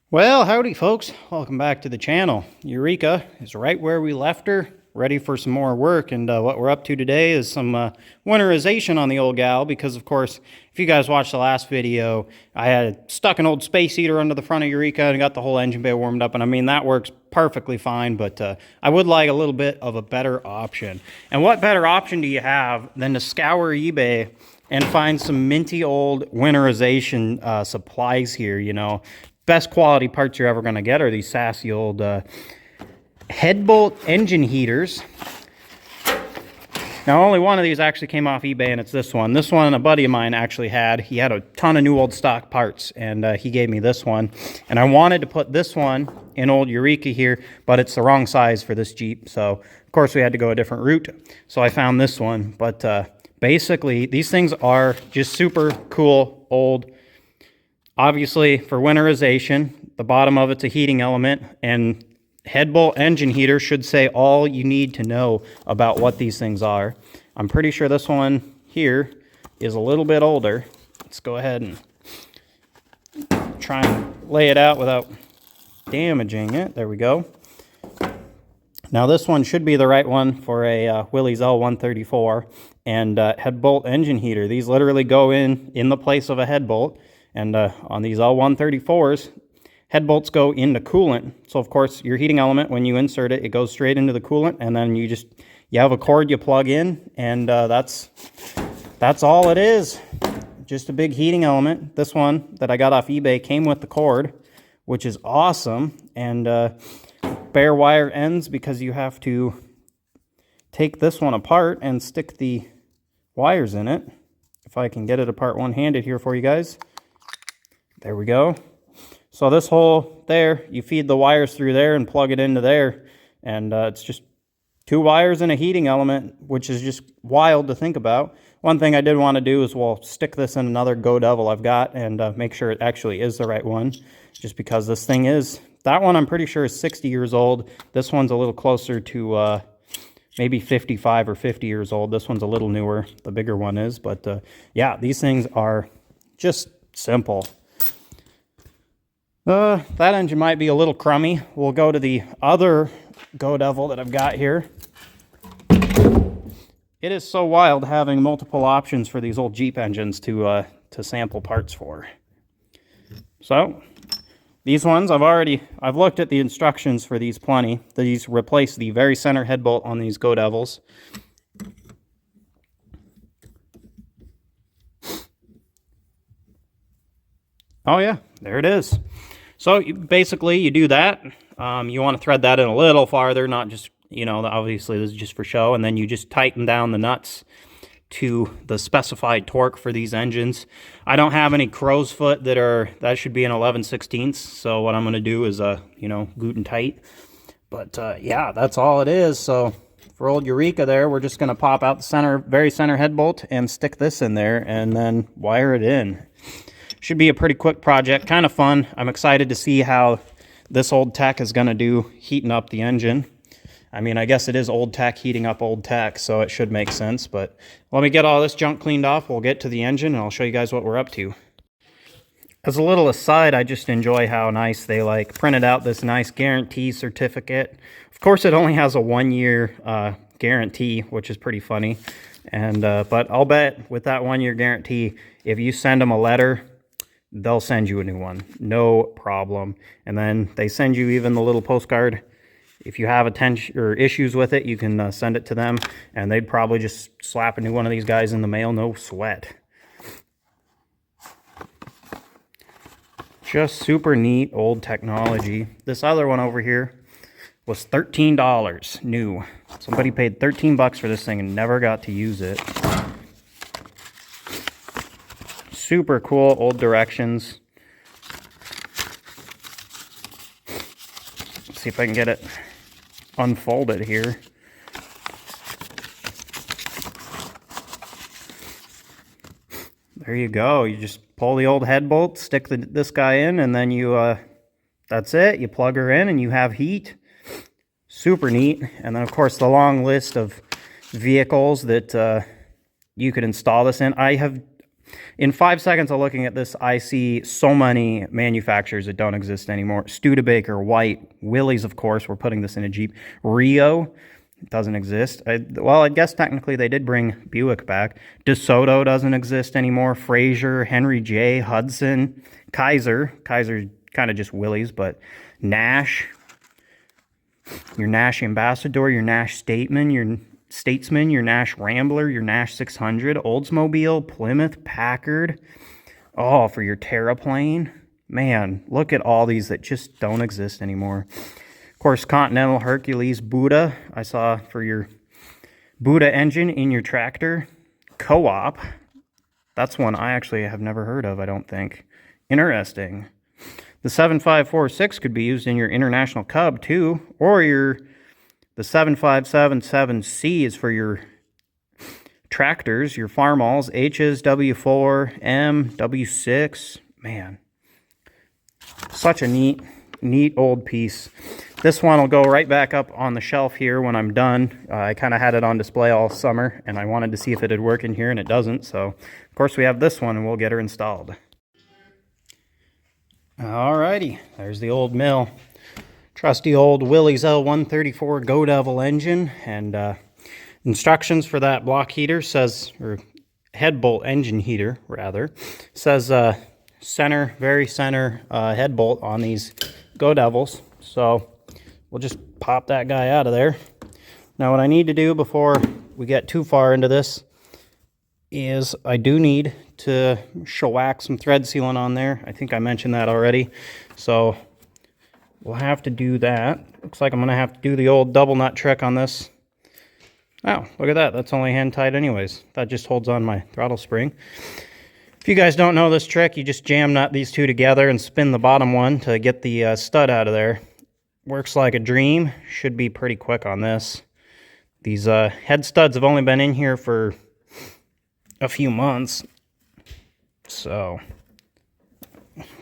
Well, howdy folks. Welcome back to the channel. Eureka is right where we left her, ready for some more work, and what we're up to today is some winterization on the old gal, because of course, if you guys watched the last video, I had stuck an old space heater under the front of Eureka and got the whole engine bay warmed up, and I mean, that works perfectly fine, but I would like a little bit of a better option. And what better option do you have than to scour eBay and find some minty old winterization supplies here, you know? Best quality parts you're ever going to get are these sassy old Headbolt Engine Heaters. Now, only one of these actually came off eBay, and it's this one. This one a buddy of mine actually had. He had a ton of new old stock parts, and he gave me this one. And I wanted to put this one in old Eureka here, but it's the wrong size for this Jeep. So, of course, we had to go a different route. So I found this one. But basically, these things are just super cool old. Obviously, for winterization, the bottom of it's a heating element, and Headbolt Engine Heater should say all you need to know about what these things are. I'm pretty sure this one here is a little bit older. Let's go ahead and try and lay it out without damaging it. There we go. Now this one should be the right one for a Willys L134 and Headbolt Engine Heater. These literally go in the place of a headbolt. And on these L134s, headbolts go into coolant. So, of course, your heating element, when you insert it, it goes straight into the coolant. And then you have a cord you plug in. And that's all it is. Just a big heating element. This one that I got off eBay came with the cord, which is awesome. And bare wire ends, because you have to take this one apart and stick the wires in it. If I can get it apart one-handed here for you guys. There we go. So this hole there, you feed the wires through there and plug it into there. And it's just two wires and a heating element, which is just wild to think about. One thing I did want to do is, well, stick this in another Go Devil I've got and make sure it actually is the right one. Just because this thing is, that one I'm pretty sure is 60 years old. This one's a little closer to maybe 55 or 50 years old. This one's a little newer, the bigger one is. But yeah, these things are just simple. That engine might be a little crummy. We'll go to the other Go Devil that I've got here. It is so wild having multiple options for these old Jeep engines to sample parts for. So, these ones, I've looked at the instructions for these plenty. These replace the very center headbolt on these Go Devils. Oh yeah, there it is. So basically you do that. You want to thread that in a little farther, not just, you know, obviously this is just for show. And then you just tighten down the nuts to the specified torque for these engines. I don't have any crow's foot that should be an 11/16. So what I'm going to do is, you know, gluten tight. But yeah, that's all it is. So for old Eureka there, we're just going to pop out the very center headbolt and stick this in there and then wire it in. Should be a pretty quick project, kind of fun. I'm excited to see how this old tech is going to do heating up the engine. I mean, I guess it is old tech heating up old tech, so it should make sense. But let me get all this junk cleaned off. We'll get to the engine, and I'll show you guys what we're up to. As a little aside, I just enjoy how nice they printed out this nice guarantee certificate. Of course, it only has a 1-year guarantee, which is pretty funny. And but I'll bet with that 1-year guarantee, if you send them a letter, they'll send you a new one, no problem. And then they send you even the little postcard. If you have issues with it, you can send it to them, and they'd probably just slap a new one of these guys in the mail, no sweat. Just super neat old technology. This other one over here was $13 new. Somebody paid 13 bucks for this thing and never got to use it. Super cool old directions. Let's see if I can get it unfolded here. There you go. You just pull the old headbolt, stick this guy in, and then you, that's it. You plug her in and you have heat. Super neat. And then, of course, the long list of vehicles that you could install this in. In 5 seconds of looking at this, I see so many manufacturers that don't exist anymore. Studebaker, White, Willys, of course. We're putting this in a Jeep. Rio doesn't exist. Well, I guess technically they did bring Buick back. DeSoto doesn't exist anymore. Fraser, Henry J, Hudson, Kaiser. Kaiser's kind of just Willys, but Nash. Your Nash Ambassador, your Nash Statesman, your Nash Rambler, your Nash 600, Oldsmobile, Plymouth, Packard. Oh, for your Terraplane. Man, look at all these that just don't exist anymore. Of course, Continental, Hercules, Buddha. I saw for your Buddha engine in your tractor. Co-op. That's one I actually have never heard of, I don't think. Interesting. The 7546 could be used in your International Cub too, or the 7577C is for your tractors, your farmalls, H's, W4, M, W6. Man, such a neat old piece. This one will go right back up on the shelf here when I'm done. I kind of had it on display all summer, and I wanted to see if it'd work in here, and it doesn't. So, of course, we have this one, and we'll get her installed. Alrighty, there's the old mill. Trusty old Willys L134 Go Devil engine, and instructions for that block heater says, or headbolt engine heater rather, says center, very center headbolt on these Go Devils. So we'll just pop that guy out of there. Now what I need to do before we get too far into this is I do need to shellac some thread sealant on there. I think I mentioned that already. So we'll have to do that. Looks like I'm going to have to do the old double nut trick on this. Oh, look at that. That's only hand tight anyways. That just holds on my throttle spring. If you guys don't know this trick, you just jam nut these two together and spin the bottom one to get the stud out of there. Works like a dream. Should be pretty quick on this. These head studs have only been in here for a few months. So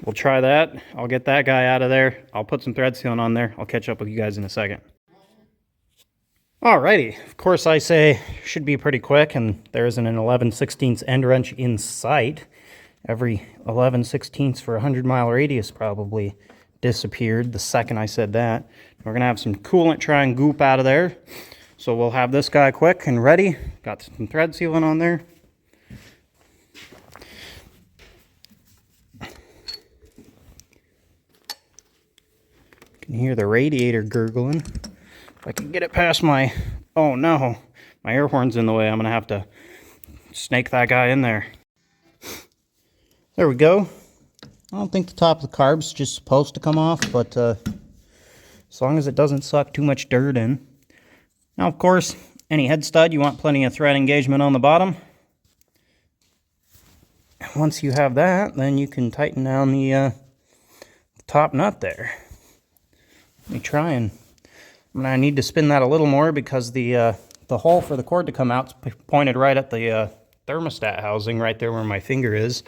we'll try that. I'll get that guy out of there. I'll put some thread sealant on there. I'll catch up with you guys in a second. Alrighty, of course I say should be pretty quick, and there isn't an 11/16 end wrench in sight. Every 11/16 for a 100-mile radius probably disappeared the second I said that. We're gonna have some coolant try and goop out of there. So we'll have this guy quick and ready. Got some thread sealant on there. Can hear the radiator gurgling. If I can get it past my, oh no, my air horn's in the way. I'm gonna have to snake that guy in there. There we go. I don't think the top of the carb's just supposed to come off, but as long as it doesn't suck too much dirt in. Now, of course, any head stud, you want plenty of thread engagement on the bottom. And once you have that, then you can tighten down the top nut there. Let me try and I need to spin that a little more because the hole for the cord to come out is pointed right at the thermostat housing right there where my finger is.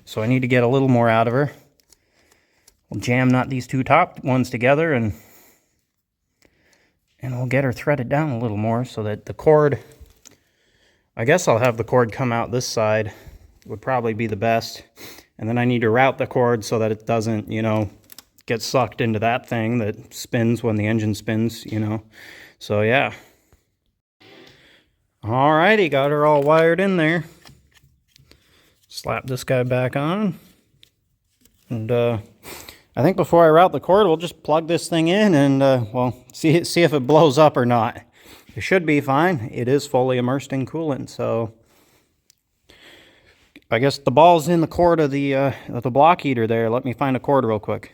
So I need to get a little more out of her. We'll jam nut these two top ones together and we'll get her threaded down a little more so that the cord, I guess I'll have the cord come out this side, would probably be the best. And then I need to route the cord so that it doesn't, you know, get sucked into that thing that spins when the engine spins, you know. So yeah. Alrighty, got her all wired in there. Slap this guy back on. And I think before I route the cord, we'll just plug this thing in and well, see if it blows up or not. It should be fine. It is fully immersed in coolant, so I guess the ball's in the cord of the block heater there. Let me find a cord real quick.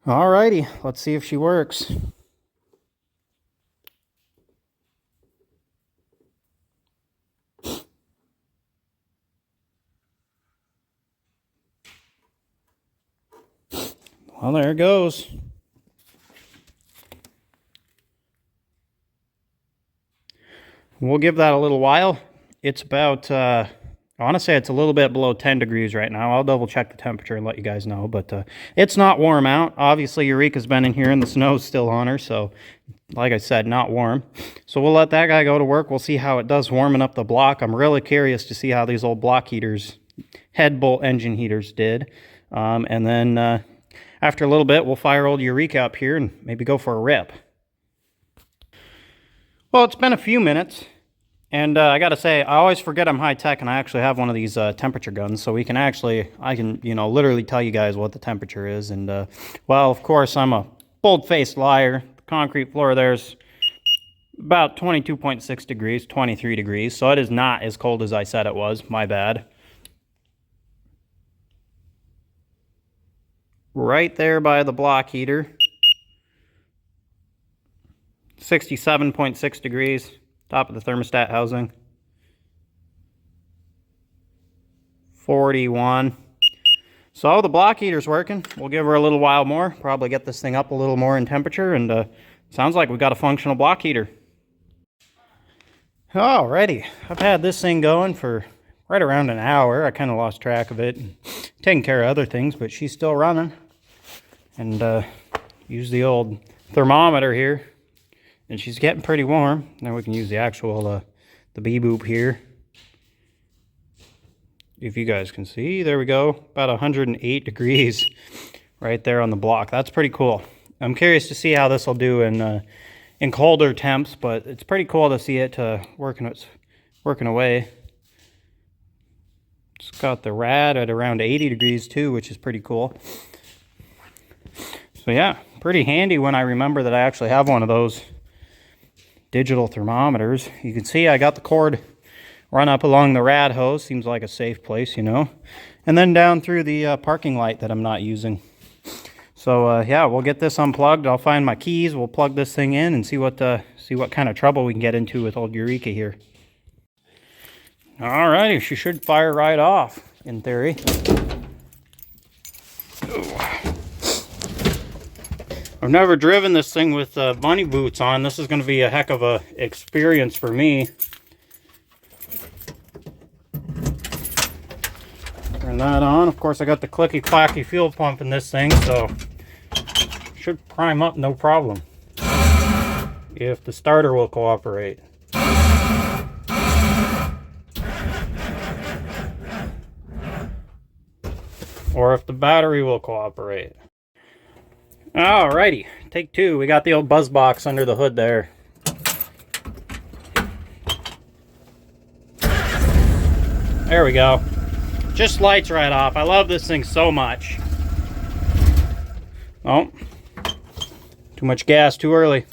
Alrighty, let's see if she works. Well, there it goes. We'll give that a little while. It's about, I want to say it's a little bit below 10 degrees right now. I'll double check the temperature and let you guys know, but it's not warm out. Obviously, Eureka's been in here and the snow's still on her, so like I said, not warm. So we'll let that guy go to work. We'll see how it does warming up the block. I'm really curious to see how these old block heaters Headbolt Engine Heaters did. And then after a little bit, we'll fire old Eureka up here and maybe go for a rip. Well, it's been a few minutes, and I gotta say, I always forget I'm high-tech, and I actually have one of these temperature guns, so I can, you know, literally tell you guys what the temperature is. And, well, of course, I'm a bold-faced liar. The concrete floor there's about 22.6 degrees, 23 degrees, so it is not as cold as I said it was. My bad. Right there by the block heater. 67.6 degrees, top of the thermostat housing. 41. So the block heater's working. We'll give her a little while more, probably get this thing up a little more in temperature, and sounds like we've got a functional block heater. Alrighty, I've had this thing going for right around an hour. I kind of lost track of it, and taking care of other things, but she's still running. And use the old thermometer here. And she's getting pretty warm. Now we can use the actual, the B-boop here. If you guys can see, there we go. About 108 degrees right there on the block. That's pretty cool. I'm curious to see how this will do in colder temps, but it's pretty cool to see it working away. It's got the rad at around 80 degrees too, which is pretty cool. So yeah, pretty handy when I remember that I actually have one of those digital thermometers. You can see I got the cord run up along the rad hose. Seems like a safe place, you know. And then down through the parking light that I'm not using. So yeah, we'll get this unplugged. I'll find my keys. We'll plug this thing in and see what kind of trouble we can get into with old Eureka here. Alrighty, she should fire right off, in theory. I've never driven this thing with bunny boots on. This is going to be a heck of a experience for me. Turn that on. Of course, I got the clicky-clacky fuel pump in this thing, so should prime up no problem. If the starter will cooperate. Or if the battery will cooperate. Alrighty, take two. We got the old buzz box under the hood there. There we go. Just lights right off. I love this thing so much. Oh, too much gas too early.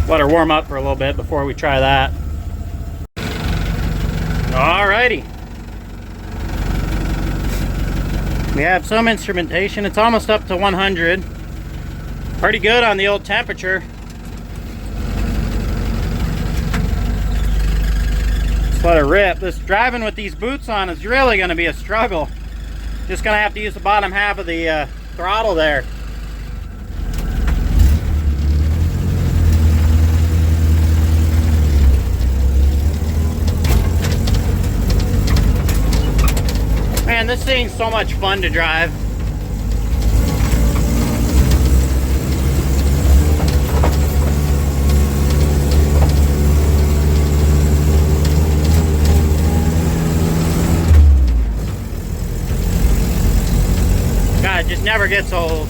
Let her warm up for a little bit before we try that. Alrighty. We have some instrumentation. It's almost up to 100. Pretty good on the old temperature. Just let her rip. This driving with these boots on is really going to be a struggle. Just going to have to use the bottom half of the throttle there. Man, this thing's so much fun to drive. God, it just never gets old.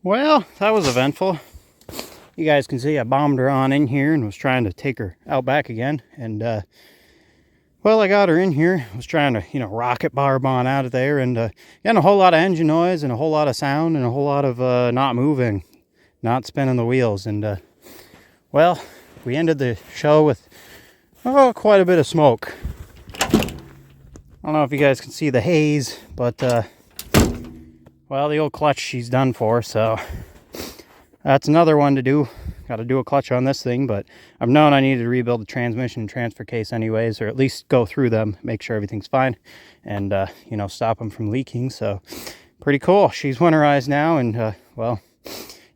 Well, that was eventful. you guys can see I bombed her on in here and was trying to take her out back again. And well, I got her in here. I was trying to, you know, rocket barb on out of there, and getting a whole lot of engine noise and a whole lot of sound and a whole lot of not moving, not spinning the wheels. And well, we ended the show with quite a bit of smoke. I don't know if you guys can see the haze, but well, the old clutch she's done for, so that's another one to do. Got to do a clutch on this thing, but I've known I needed to rebuild the transmission and transfer case anyways, or at least go through them, make sure everything's fine, and you know, stop them from leaking. So pretty cool. She's winterized now, and well,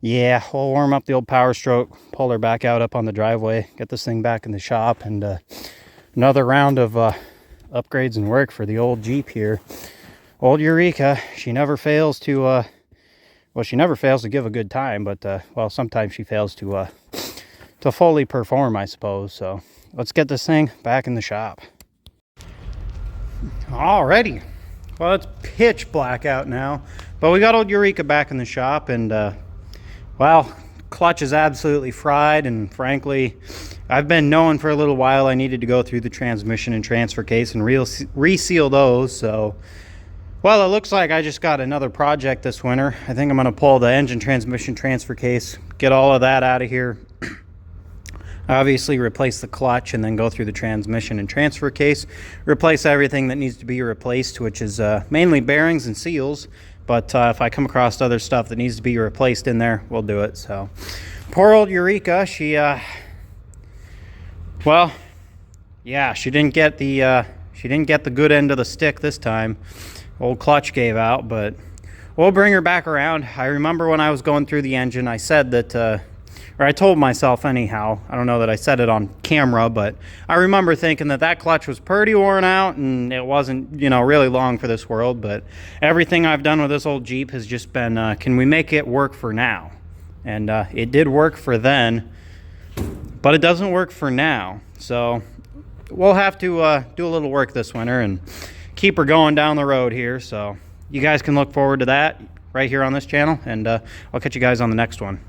yeah, we'll warm up the old Power Stroke, pull her back out up on the driveway, get this thing back in the shop, and another round of upgrades and work for the old Jeep here. Old Eureka. She never fails to well, she never fails to give a good time, but well, sometimes she fails to fully perform, I suppose. So let's get this thing back in the shop. Alrighty. Well, it's pitch black out now, but we got old Eureka back in the shop, and well, clutch is absolutely fried, and frankly, I've been knowing for a little while I needed to go through the transmission and transfer case and reseal those. So well, it looks like I just got another project this winter. I think I'm going to pull the engine transmission transfer case, get all of that out of here. Obviously replace the clutch, and then go through the transmission and transfer case. Replace everything that needs to be replaced, which is mainly bearings and seals. But if I come across other stuff that needs to be replaced in there, we'll do it. So poor old Eureka, she, well, yeah, she didn't get the good end of the stick this time. Old clutch gave out, but we'll bring her back around. I remember when I was going through the engine, I said that, or I told myself anyhow, I don't know that I said it on camera, but I remember thinking that that clutch was pretty worn out and it wasn't, you know, really long for this world. But everything I've done with this old Jeep has just been, can we make it work for now? And it did work for then, but it doesn't work for now. So we'll have to do a little work this winter and keep her going down the road here. So you guys can look forward to that right here on this channel, and I'll catch you guys on the next one.